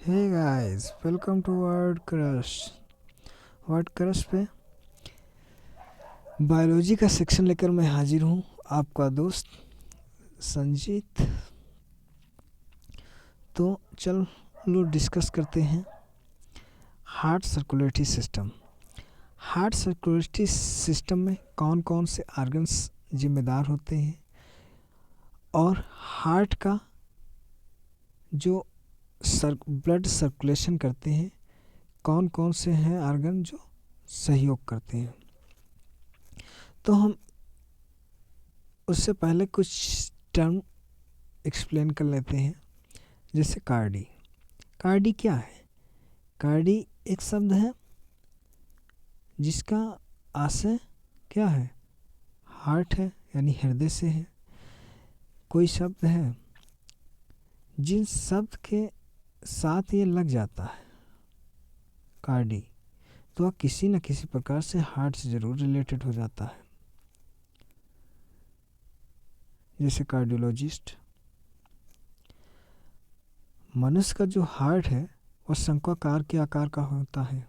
Hey guys, welcome to word crush. Word crush पे biology का section लेकर मैं हाजिर हूँ, आपका दोस्त संजीत। तो चलो डिस्कस करते हैं heart circulatory system. Heart circulatory system में कौन कौन से ऑर्गन्स जिम्मेदार होते हैं और हार्ट का जो ब्लड सर्कुलेशन करते हैं कौन कौन से हैं ऑर्गन जो सहयोग करते हैं। तो हम उससे पहले कुछ टर्म एक्सप्लेन कर लेते हैं, जैसे कार्डी। कार्डी क्या है? कार्डी एक शब्द है जिसका आशय क्या है? हार्ट है, यानी हृदय से है। कोई शब्द है जिस शब्द के साथ ये लग जाता है कार्डी, तो वह किसी न किसी प्रकार से हार्ट से ज़रूर रिलेटेड हो जाता है। जैसे कार्डियोलॉजिस्ट। मनुष्य का जो हार्ट है वह शंक्वाकार के आकार का होता है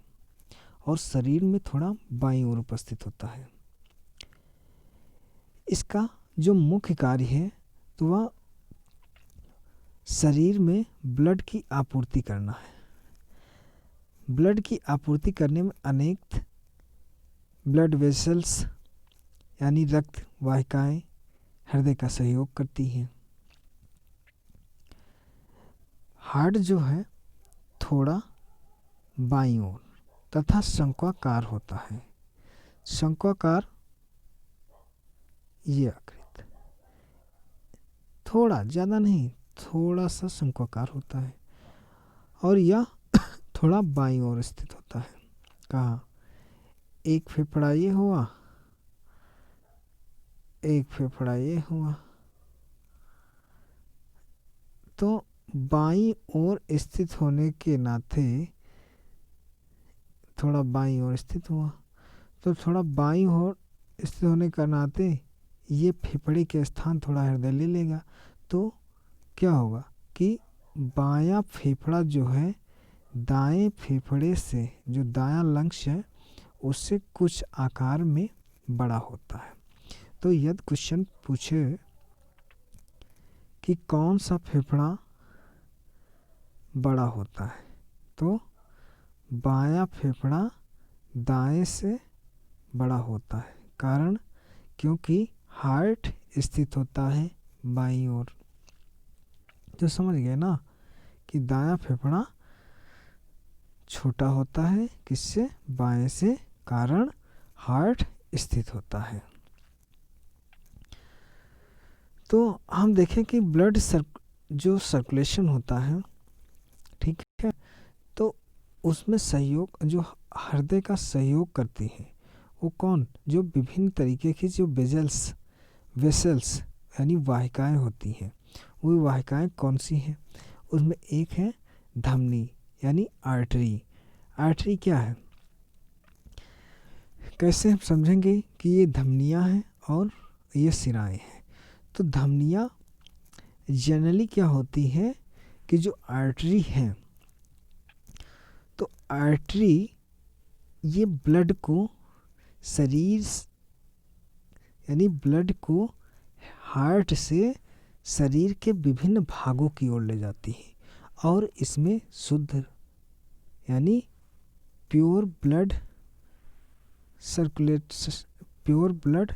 और शरीर में थोड़ा बाईं ओर उपस्थित होता है। इसका जो मुख्य कार्य है तो वह शरीर में ब्लड की आपूर्ति करना है। ब्लड की आपूर्ति करने में अनेक ब्लड वेसल्स यानी रक्त वाहिकाएं हृदय का सहयोग करती हैं। हार्ट जो है थोड़ा बाईं ओर तथा शंक्वाकार होता है। शंक्वाकार ये आकृति, थोड़ा ज़्यादा नहीं, थोड़ा सा शंक्वाकार होता है और यह थोड़ा बाईं ओर स्थित होता है। कहाँ? एक फेफड़ा ये हुआ, एक फेफड़ा ये हुआ, तो बाईं ओर स्थित होने के नाते थोड़ा बाईं ओर स्थित हुआ, तो थोड़ा बाईं ओर स्थित होने का नाते ये फेफड़े के स्थान थोड़ा हृदय ले लेगा। तो क्या होगा कि बायां फेफड़ा जो है दाएं फेफड़े से, जो दायां लंग्स है उससे कुछ आकार में बड़ा होता है। तो यदि क्वेश्चन पूछे कि कौन सा फेफड़ा बड़ा होता है, तो बायां फेफड़ा दाएं से बड़ा होता है। कारण क्योंकि हार्ट स्थित होता है बाईं ओर। तो समझ गए ना कि दायां फेफड़ा छोटा होता है किससे? बाएं से, कारण हार्ट स्थित होता है। तो हम देखें कि ब्लड जो सर्कुलेशन होता है, ठीक है, तो उसमें सहयोग जो हृदय का सहयोग करती है वो कौन? जो विभिन्न तरीके की जो वेसल्स यानी वाहिकाएं होती हैं। वो वाहिकाएं कौन सी हैं? उसमें एक है धमनी यानी आर्टरी। आर्टरी क्या है, कैसे हम समझेंगे कि ये धमनियां हैं और ये सिराएं हैं। तो धमनियां जनरली क्या होती है कि जो आर्टरी है, तो आर्टरी ये ब्लड को शरीर यानी ब्लड को हार्ट से शरीर के विभिन्न भागों की ओर ले जाती है और इसमें शुद्ध यानी प्योर ब्लड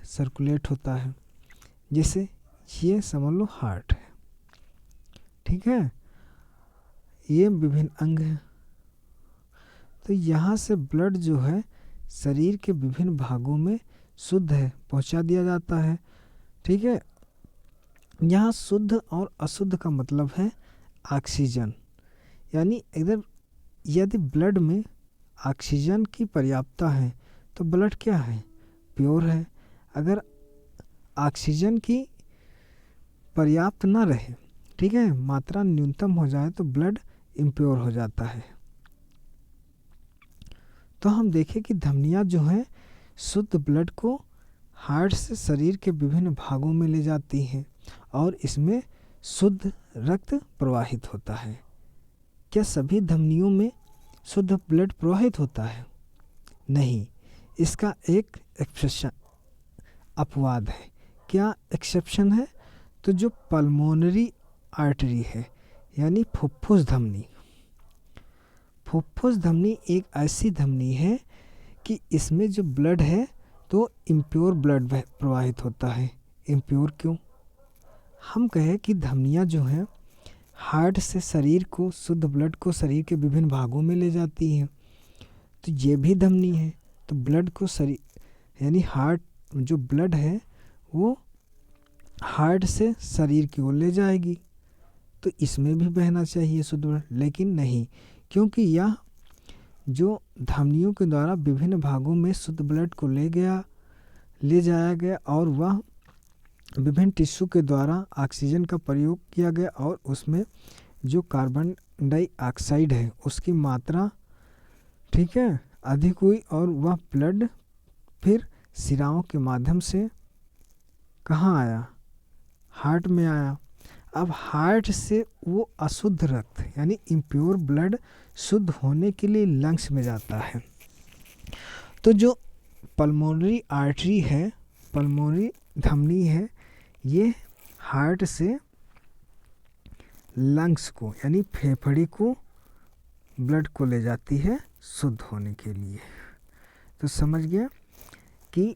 सर्कुलेट होता है। जैसे ये समझ लो हार्ट है, ठीक है, ये विभिन्न अंग हैं। तो यहाँ से ब्लड जो है शरीर के विभिन्न भागों में शुद्ध है पहुँचा दिया जाता है, ठीक है। यहाँ शुद्ध और अशुद्ध का मतलब है ऑक्सीजन, यानी इधर यदि ब्लड में ऑक्सीजन की पर्याप्तता है तो ब्लड क्या है? प्योर है। अगर ऑक्सीजन की पर्याप्त ना रहे, ठीक है, मात्रा न्यूनतम हो जाए तो ब्लड इम्प्योर हो जाता है। तो हम देखें कि धमनियाँ जो हैं शुद्ध ब्लड को हार्ट से शरीर के विभिन्न भागों में ले जाती हैं और इसमें शुद्ध रक्त प्रवाहित होता है। क्या सभी धमनियों में शुद्ध ब्लड प्रवाहित होता है? नहीं, इसका एक एक्सेप्शन अपवाद है। क्या एक्सेप्शन है? तो जो पल्मोनरी आर्टरी है यानी फुफ्फुस धमनी, फुफ्फुस धमनी एक ऐसी धमनी है कि इसमें जो ब्लड है तो इम्प्योर ब्लड प्रवाहित होता है। इम्प्योर क्यों? हम कहें कि धमनियाँ जो हैं हार्ट से शरीर को, शुद्ध ब्लड को शरीर के विभिन्न भागों में ले जाती हैं, तो ये भी धमनी है। तो ब्लड को शरीर यानी हार्ट जो ब्लड है वो हार्ट से शरीर की ओर ले जाएगी, तो इसमें भी बहना चाहिए शुद्ध ब्लड, लेकिन नहीं, क्योंकि यह जो धमनियों के द्वारा विभिन्न भागों में शुद्ध ब्लड को ले जाया गया और वह विभिन्न टिश्यू के द्वारा ऑक्सीजन का प्रयोग किया गया और उसमें जो कार्बन डाइऑक्साइड है उसकी मात्रा ठीक है अधिक हुई और वह ब्लड फिर सिराओं के माध्यम से कहाँ आया? हार्ट में आया। अब हार्ट से वो अशुद्ध रक्त यानी इम्प्योर ब्लड शुद्ध होने के लिए लंग्स में जाता है। तो जो पल्मोनरी आर्टरी है, पल्मोनरी धमनी है, ये हार्ट से लंग्स को यानी फेफड़े को ब्लड को ले जाती है शुद्ध होने के लिए। तो समझ गया कि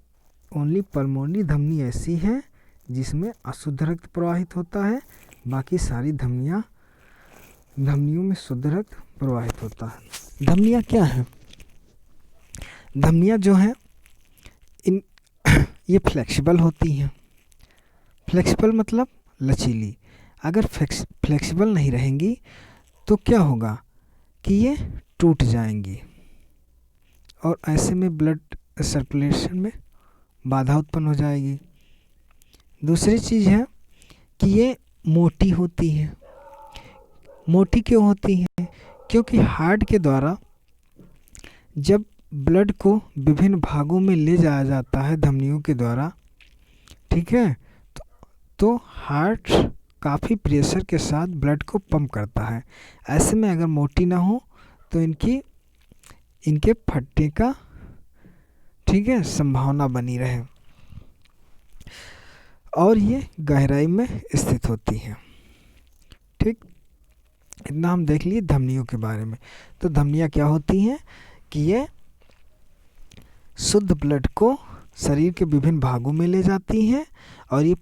ओनली पल्मोनरी धमनी ऐसी है जिसमें अशुद्ध रक्त प्रवाहित होता है, बाकी सारी धमनियों में शुद्ध रक्त प्रवाहित होता है। धमनियाँ क्या हैं? धमनियाँ जो हैं ये फ्लेक्सिबल होती हैं। फ्लेक्सिबल मतलब लचीली। अगर फ्लेक्सिबल नहीं रहेंगी तो क्या होगा कि ये टूट जाएंगी और ऐसे में ब्लड सर्कुलेशन में बाधा उत्पन्न हो जाएगी। दूसरी चीज़ है कि ये मोटी होती है। मोटी क्यों होती हैं? क्योंकि हार्ट के द्वारा जब ब्लड को विभिन्न भागों में ले जाया जाता है धमनियों के द्वारा, ठीक है, तो हार्ट काफ़ी प्रेशर के साथ ब्लड को पंप करता है। ऐसे में अगर मोटी ना हो तो इनके फटने का ठीक है संभावना बनी रहे और ये गहराई में स्थित होती हैं। ठीक, इतना हम देख लिए धमनियों के बारे में। तो धमनियाँ क्या होती हैं कि ये शुद्ध ब्लड को शरीर के विभिन्न भागों में ले जाती हैं और ये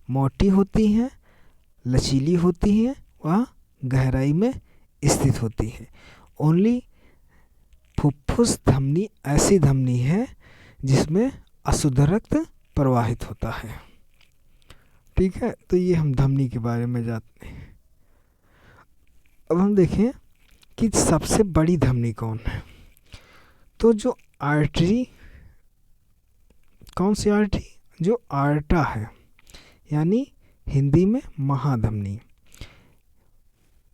मोटी होती हैं, लचीली होती हैं, वह गहराई में स्थित होती हैं। ओनली फुफ्फुस धमनी ऐसी धमनी है जिसमें अशुद्ध रक्त प्रवाहित होता है। ठीक है, तो ये हम धमनी के बारे में जानते हैं। अब हम देखें कि सबसे बड़ी धमनी कौन है। तो जो आर्टरी, कौन सी आर्टरी? जो आर्टा है, यानी हिंदी में महाधमनी।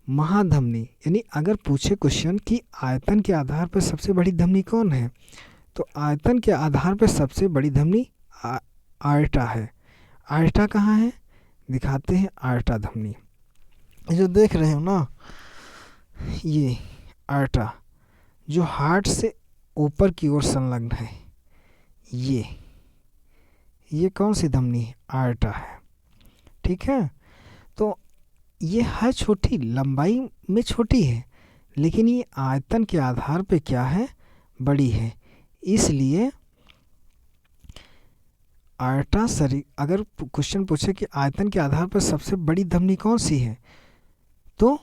महाधमनी यानी अगर पूछे क्वेश्चन कि आयतन के आधार पर सबसे बड़ी धमनी कौन है, तो आयतन के आधार पर सबसे बड़ी धमनी आर्टा है। आर्टा कहाँ है? दिखाते हैं आर्टा धमनी। जो देख रहे हो ना, ये आर्टा जो हार्ट से ऊपर की ओर संलग्न है, ये कौन सी धमनी है? आर्टा है। ठीक है, तो ये है छोटी, लंबाई में छोटी है, लेकिन ये आयतन के आधार पे क्या है? बड़ी है। इसलिए आर्टा शरीर, अगर क्वेश्चन पूछे कि आयतन के आधार पर सबसे बड़ी धमनी कौन सी है, तो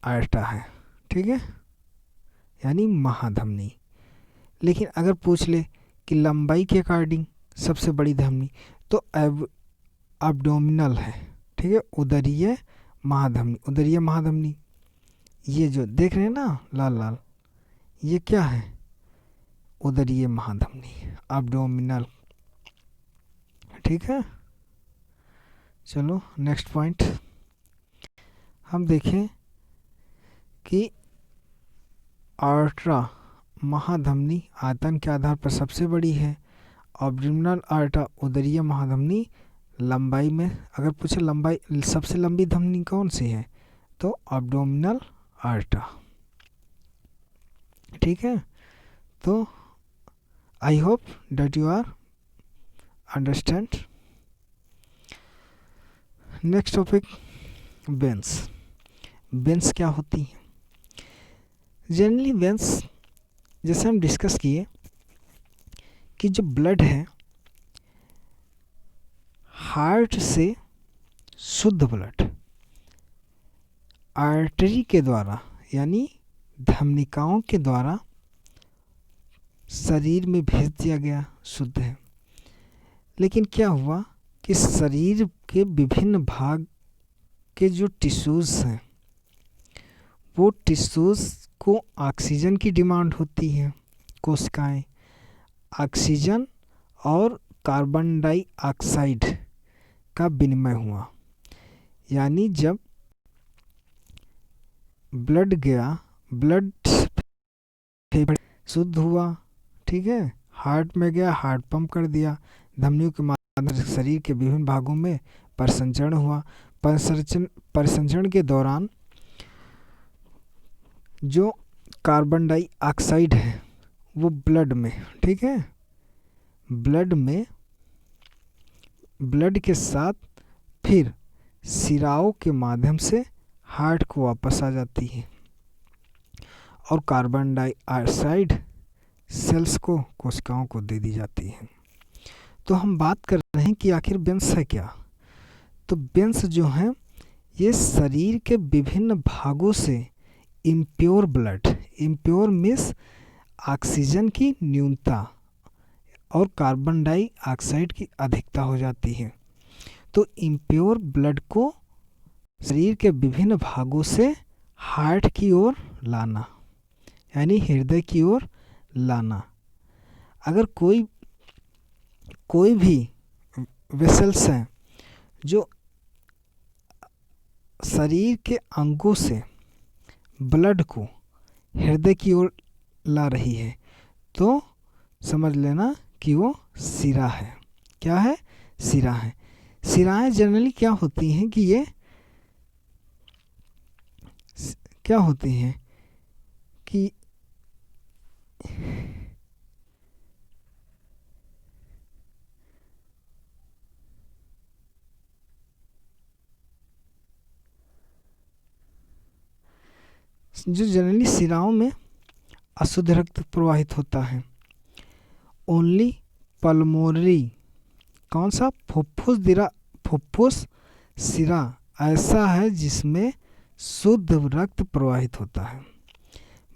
आर्टा है। ठीक है, यानी महाधमनी। लेकिन अगर पूछ ले कि लंबाई के अकॉर्डिंग सबसे बड़ी धमनी, तो एब्डोमिनल है। ठीक है, उदरीय महाधमनी। ये जो देख रहे हैं ना लाल लाल, ये क्या है? उदरीय महाधमनी, एब्डोमिनल। ठीक है, चलो नेक्स्ट पॉइंट हम देखें कि आर्टरा महाधमनी आयतन के आधार पर सबसे बड़ी है। एब्डोमिनल आर्टा उदरीय महाधमनी लंबाई में, अगर पूछे लंबाई सबसे लंबी धमनी कौन सी है, तो एब्डोमिनल आर्टा। ठीक है, तो I hope that you are understand. Next topic, veins. Veins क्या होती हैं? जनरली वेन्स, जैसे हम डिस्कस किए कि जो ब्लड है हार्ट से शुद्ध ब्लड आर्टरी के द्वारा यानी धमनिकाओं के द्वारा शरीर में भेज दिया गया, शुद्ध है। लेकिन क्या हुआ कि शरीर के विभिन्न भाग के जो टिश्यूज़ हैं वो टिश्यूज़ को ऑक्सीजन की डिमांड होती है। कोशिकाएं ऑक्सीजन और कार्बन डाइऑक्साइड का विनिमय हुआ, यानी जब ब्लड गया, ब्लड शुद्ध हुआ, ठीक है, हार्ट में गया, हार्ट पंप कर दिया, धमनियों के माध्यम से शरीर के विभिन्न भागों में परिसंचरण हुआ। परिसंचरण के दौरान जो कार्बन डाइऑक्साइड है वो ब्लड में, ठीक है, ब्लड के साथ फिर सिराओं के माध्यम से हार्ट को वापस आ जाती है और कार्बन डाइऑक्साइड सेल्स को, कोशिकाओं को दे दी जाती है। तो हम बात कर रहे हैं कि आखिर वेन्स है क्या। तो वेन्स जो हैं ये शरीर के विभिन्न भागों से impure blood, impure means oxygen की न्यूनता और कार्बन डाइऑक्साइड की अधिकता हो जाती है। तो इम्प्योर ब्लड को शरीर के विभिन्न भागों से हार्ट की ओर लाना, यानी हृदय की ओर लाना। अगर कोई भी वेसल्स हैं जो शरीर के अंगों से ब्लड को हृदय की ओर ला रही है तो समझ लेना कि वो सिरा है। क्या है? सिरा है। सिराएं जनरली क्या होती हैं कि ये क्या होती हैं कि जो जनरली सिराओं में अशुद्ध रक्त प्रवाहित होता है। ओनली पल्मोनरी, कौन सा? फुफ्फुस सिरा ऐसा है जिसमें शुद्ध रक्त प्रवाहित होता है।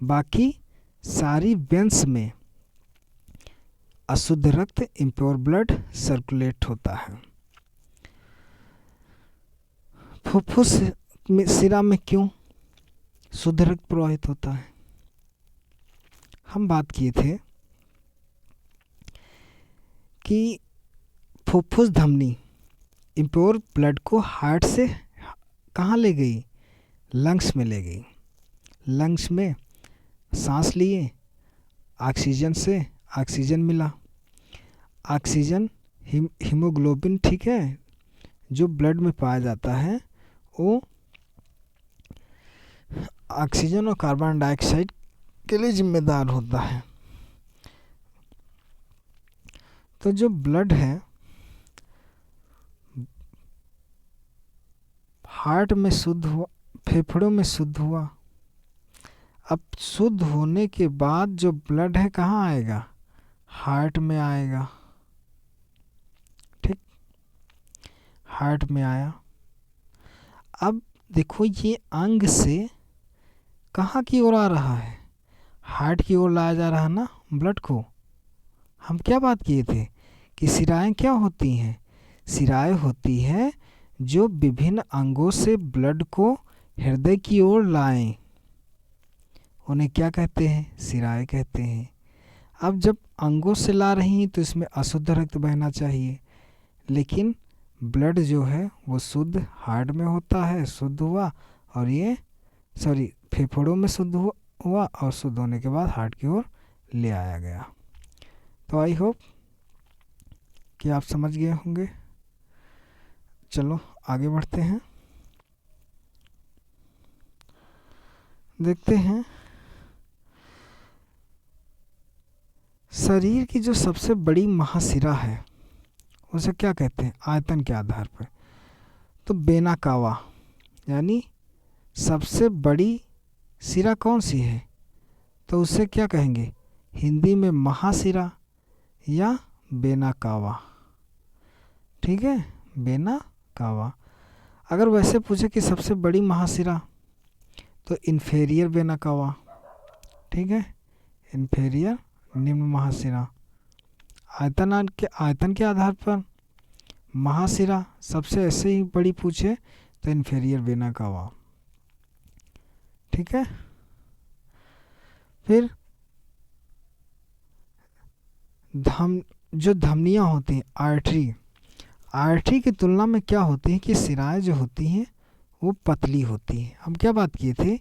बाकी सारी वेन्स में अशुद्ध रक्त, इम्प्योर ब्लड सर्कुलेट होता है। फुफ्फुस में, सिरा में क्यों शुद्ध रक्त प्रवाहित होता है? हम बात किए थे कि फुफ्फुस धमनी इम्प्योर ब्लड को हार्ट से कहाँ ले गई? लंग्स में ले गई। लंग्स में सांस लिए, ऑक्सीजन से ऑक्सीजन मिला, ऑक्सीजन हीमोग्लोबिन, ठीक है, जो ब्लड में पाया जाता है वो ऑक्सीजन और कार्बन डाइऑक्साइड के लिए जिम्मेदार होता है। तो जो ब्लड है हार्ट में शुद्ध हुआ, फेफड़ों में शुद्ध हुआ। अब शुद्ध होने के बाद जो ब्लड है कहाँ आएगा? हार्ट में आएगा। ठीक, हार्ट में आया। अब देखो ये अंग से कहाँ की ओर आ रहा है? हार्ट की ओर लाया जा रहा है ना ब्लड को। हम क्या बात किए थे कि सिराएं क्या होती हैं? सिराएं होती हैं जो विभिन्न अंगों से ब्लड को हृदय की ओर लाएं, उन्हें क्या कहते हैं? सिराएं कहते हैं। अब जब अंगों से ला रही हैं तो इसमें अशुद्ध रक्त बहना चाहिए, लेकिन ब्लड जो है वो शुद्ध हार्ट में होता है, शुद्ध हुआ और ये फेफड़ों में शुद्ध हुआ और शुद्ध होने के बाद हार्ट की ओर ले आया गया। तो आई होप कि आप समझ गए होंगे। चलो आगे बढ़ते हैं। देखते हैं, शरीर की जो सबसे बड़ी महाशिरा है उसे क्या कहते हैं आयतन के आधार पर? तो वेना कावा, यानी सबसे बड़ी शिरा कौन सी है, तो उसे क्या कहेंगे हिंदी में महाशिरा या वेना कावा। ठीक है, वेना कावा। अगर वैसे पूछे कि सबसे बड़ी महाशिरा, तो इन्फेरियर वेना कावा। ठीक है, इन्फेरियर निम्न महाशिरा। आयतन के आधार पर महाशिरा सबसे ऐसे ही बड़ी पूछे तो इन्फेरियर वेना कावा। ठीक है, फिर जो धमनियाँ होती हैं आर्टरी की तुलना में क्या होती है कि शिराएं जो होती हैं वो पतली होती हैं। हम क्या बात किए थे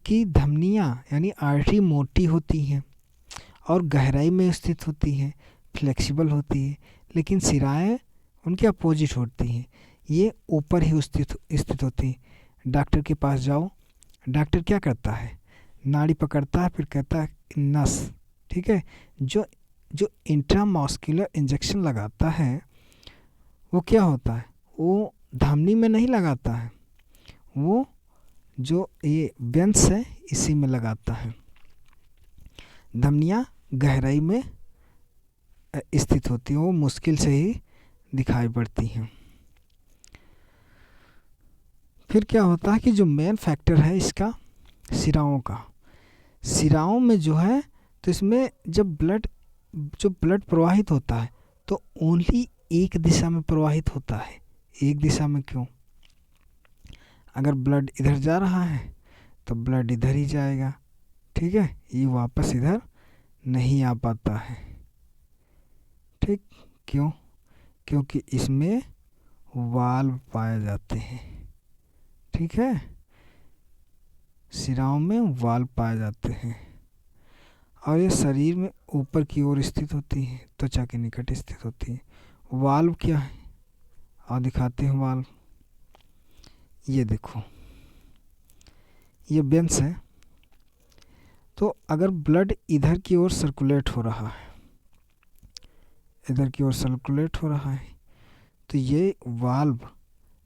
कि धमनियाँ यानी आर्टरी मोटी होती हैं और गहराई में स्थित होती हैं, फ्लेक्सिबल होती है, लेकिन शिराएं उनके अपोजिट होती हैं, ये ऊपर ही स्थित होती हैं। डॉक्टर के पास जाओ, डॉक्टर क्या करता है, नाड़ी पकड़ता है, फिर कहता है नस। ठीक है, जो इंट्रामस्कुलर इंजेक्शन लगाता है वो क्या होता है, वो धमनी में नहीं लगाता है, वो जो ये वेंस है इसी में लगाता है। धमनियाँ गहराई में स्थित होती हैं, वो मुश्किल से ही दिखाई पड़ती हैं। फिर क्या होता है कि जो मेन फैक्टर है इसका शिराओं में जो है, तो इसमें जब ब्लड प्रवाहित होता है तो ओनली एक दिशा में प्रवाहित होता है। एक दिशा में क्यों? अगर ब्लड इधर जा रहा है तो ब्लड इधर ही जाएगा। ठीक है, ये वापस इधर नहीं आ पाता है। ठीक, क्यों? क्योंकि इसमें वाल्व पाए जाते हैं। ठीक है, शिराओं में वाल्व पाए जाते हैं और ये शरीर में ऊपर की ओर स्थित होती है, त्वचा के निकट स्थित होती है। वाल्व क्या है, और दिखाते हैं वाल्व। ये देखो, ये वेंस है, तो अगर ब्लड इधर की ओर सर्कुलेट हो रहा है, इधर की ओर सर्कुलेट हो रहा है, तो ये वाल्व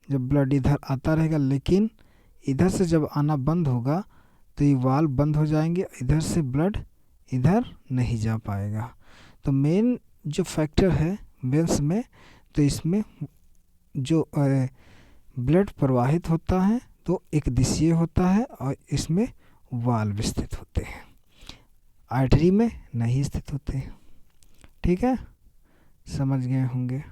जब ब्लड इधर आता रहेगा, लेकिन इधर से जब आना बंद होगा तो ये वाल्व बंद हो जाएंगे, इधर से ब्लड इधर नहीं जा पाएगा। तो मेन जो फैक्टर है वेंस में, तो इसमें जो ब्लड प्रवाहित होता है तो एक दिशीय होता है और इसमें वाल्व स्थित होते हैं, आर्टरी में नहीं स्थित होते। ठीक है, समझ गए होंगे।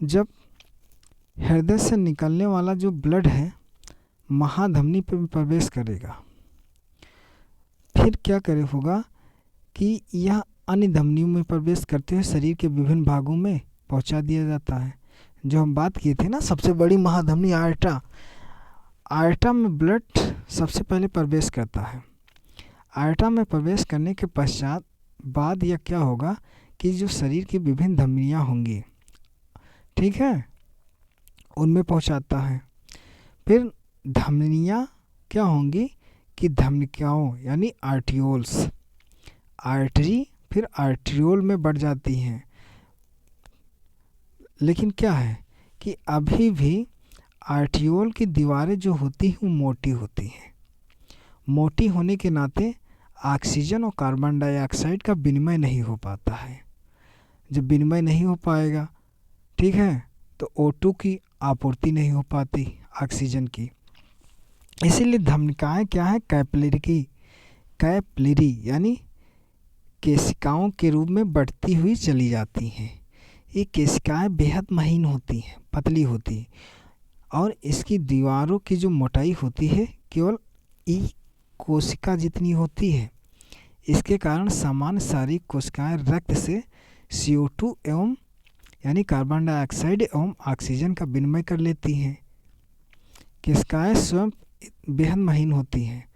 जब हृदय से निकलने वाला जो ब्लड है महाधमनी पे प्रवेश करेगा, फिर क्या करे होगा कि यह अन्य धमनियों में प्रवेश करते हुए शरीर के विभिन्न भागों में पहुंचा दिया जाता है। जो हम बात किए थे ना, सबसे बड़ी महाधमनी आर्टा में ब्लड सबसे पहले प्रवेश करता है। आर्टा में प्रवेश करने के पश्चात बाद यह क्या होगा कि जो शरीर की विभिन्न धमनियाँ होंगी, ठीक है, उनमें पहुंचाता है। फिर धमनियाँ क्या होंगी कि धमनिकाओं यानी आर्टियोल्स, आर्टरी फिर आर्ट्रियोल में बढ़ जाती हैं। लेकिन क्या है कि अभी भी आर्ट्रियोल की दीवारें जो होती हैं वो मोटी होती हैं। मोटी होने के नाते ऑक्सीजन और कार्बन डाइऑक्साइड का विनिमय नहीं हो पाता है। जब विनिमय नहीं हो पाएगा, ठीक है, तो O2 की आपूर्ति नहीं हो पाती ऑक्सीजन की। इसीलिए धमनिकाएँ क्या है, कैपिलरी यानी केशिकाओं के रूप में बढ़ती हुई चली जाती हैं। ये केशिकाएँ बेहद महीन होती हैं, पतली होती हैं और इसकी दीवारों की जो मोटाई होती है केवल ई कोशिका जितनी होती है। इसके कारण सामान्य शारीरिक कोशिकाएँ रक्त से CO2 एवं यानी कार्बन डाइऑक्साइड एवं ऑक्सीजन का विनिमय कर लेती हैं। केशिकाएं स्वयं बेहद महीन होती हैं।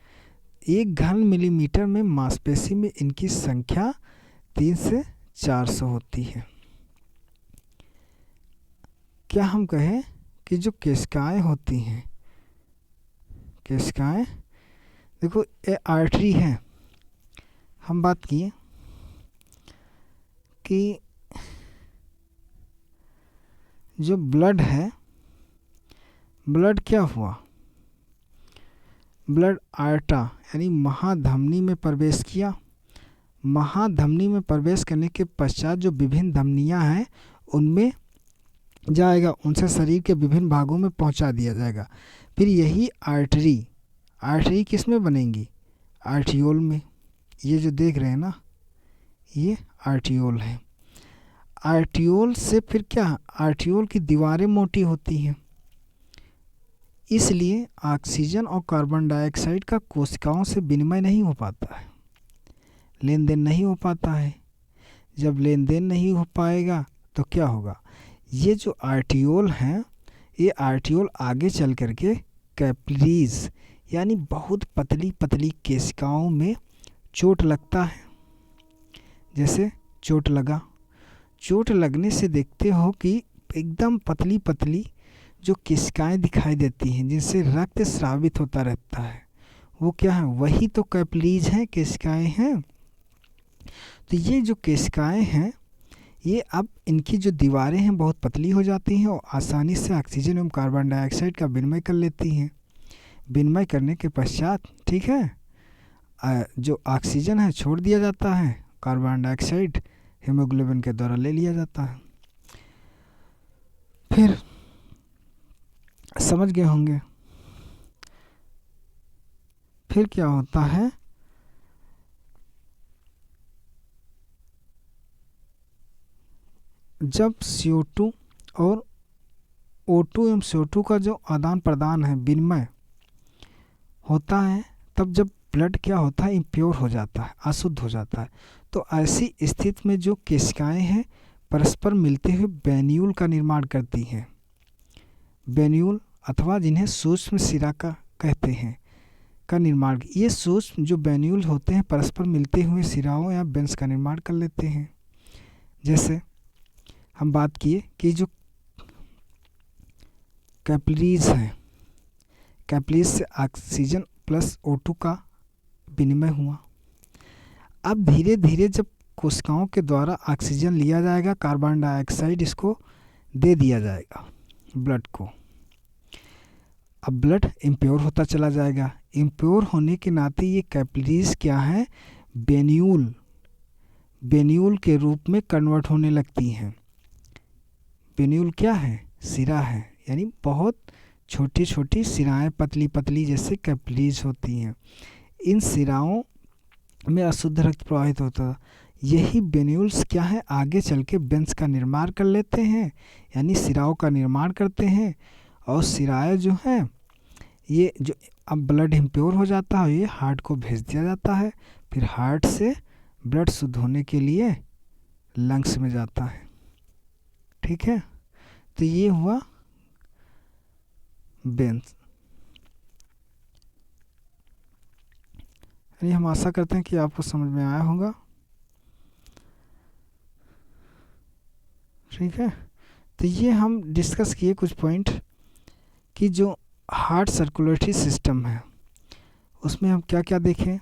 1 घन मिलीमीटर में मांसपेशी में इनकी संख्या 3 से 400 होती है। क्या हम कहें कि जो केशिकाएं होती हैं, केशिकाएं देखो ये आर्टरी है। हम बात किए कि जो ब्लड है, ब्लड क्या हुआ, ब्लड आर्टा यानी महाधमनी में प्रवेश किया। महाधमनी में प्रवेश करने के पश्चात जो विभिन्न धमनियां हैं उनमें जाएगा, उनसे शरीर के विभिन्न भागों में पहुंचा दिया जाएगा। फिर यही आर्टरी, आर्टरी किस में बनेंगी, आर्टियोल में। ये जो देख रहे हैं ना, ये आर्टियोल है। आर्टियोल से फिर क्या, आर्टियोल की दीवारें मोटी होती हैं, इसलिए ऑक्सीजन और कार्बन डाइऑक्साइड का कोशिकाओं से विनिमय नहीं हो पाता है, लेन देन नहीं हो पाता है। जब लेन देन नहीं हो पाएगा तो क्या होगा, ये जो आर्टियोल हैं, ये आर्टियोल आगे चल करके कैपिलरीज यानी बहुत पतली पतली केशिकाओं में चोट लगता है। जैसे चोट लगा, चोट लगने से देखते हो कि एकदम पतली पतली जो केशिकाएं दिखाई देती हैं जिनसे रक्त स्रावित होता रहता है, वो क्या है, वही तो कैपिलरीज हैं, केशिकाएं हैं। तो ये जो केशिकाएं हैं, ये अब इनकी जो दीवारें हैं बहुत पतली हो जाती हैं और आसानी से ऑक्सीजन एवं कार्बन डाइऑक्साइड का विनिमय कर लेती हैं। विनिमय करने के पश्चात, ठीक है, जो ऑक्सीजन है छोड़ दिया जाता है, कार्बन डाइऑक्साइड हीमोग्लोबिन के द्वारा ले लिया जाता है। फिर समझ गए होंगे, फिर क्या होता है, जब CO2 और O2 एवं CO2 का जो आदान प्रदान है, विनिमय होता है, तब जब ब्लड क्या होता है, इम्प्योर हो जाता है, अशुद्ध हो जाता है। तो ऐसी स्थिति में जो केशिकाएं हैं परस्पर मिलते हुए वेन्यूल का निर्माण करती हैं। वेन्यूल अथवा जिन्हें सूक्ष्म सिरा का कहते हैं का निर्माण, ये सूक्ष्म जो वेन्यूल होते हैं परस्पर मिलते हुए सिराओं या वेन्स का निर्माण कर लेते हैं। जैसे हम बात किए कि जो कैपिलरीज हैं, कैपिलरीज से ऑक्सीजन प्लस O2 का विनिमय हुआ। अब धीरे धीरे जब कोशिकाओं के द्वारा ऑक्सीजन लिया जाएगा, कार्बन डाइऑक्साइड इसको दे दिया जाएगा ब्लड को। अब ब्लड इम्प्योर होता चला जाएगा। इम्प्योर होने के नाते ये कैपिलरीज क्या है, वेन्यूल, वेन्यूल के रूप में कन्वर्ट होने लगती हैं। वेन्यूल क्या है, सिरा है, यानी बहुत छोटी छोटी सिराएं पतली पतली जैसे कैपिलरीज होती हैं। इन सिराओं में अशुद्ध रक्त प्रवाहित होता है। यही वेन्यूल्स क्या है, आगे चल के वेन्स का निर्माण कर लेते हैं, यानी सिराओं का निर्माण करते हैं। और सिराएं जो हैं, ये जो अब ब्लड इम्प्योर हो जाता है, ये हार्ट को भेज दिया जाता है। फिर हार्ट से ब्लड शुद्ध होने के लिए लंग्स में जाता है। ठीक है, तो ये हुआ वेन्स। हम आशा करते हैं कि आपको समझ में आया होगा। ठीक है, तो ये हम डिस्कस किए कुछ पॉइंट कि जो हार्ट सर्कुलेटरी सिस्टम है उसमें हम क्या क्या देखें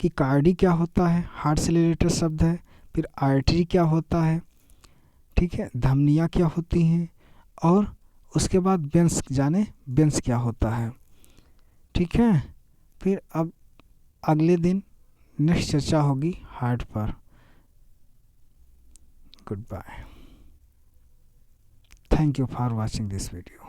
कि कार्डी क्या होता है, हार्ट से रिलेटेड शब्द है। फिर आर्टरी क्या होता है, ठीक है, धमनियाँ क्या होती हैं, और उसके बाद वेन्स, जाने वेन्स क्या होता है। ठीक है, फिर अब अगले दिन नेक्स्ट चर्चा होगी हार्ट पर। Good bye, thank you for watching this video.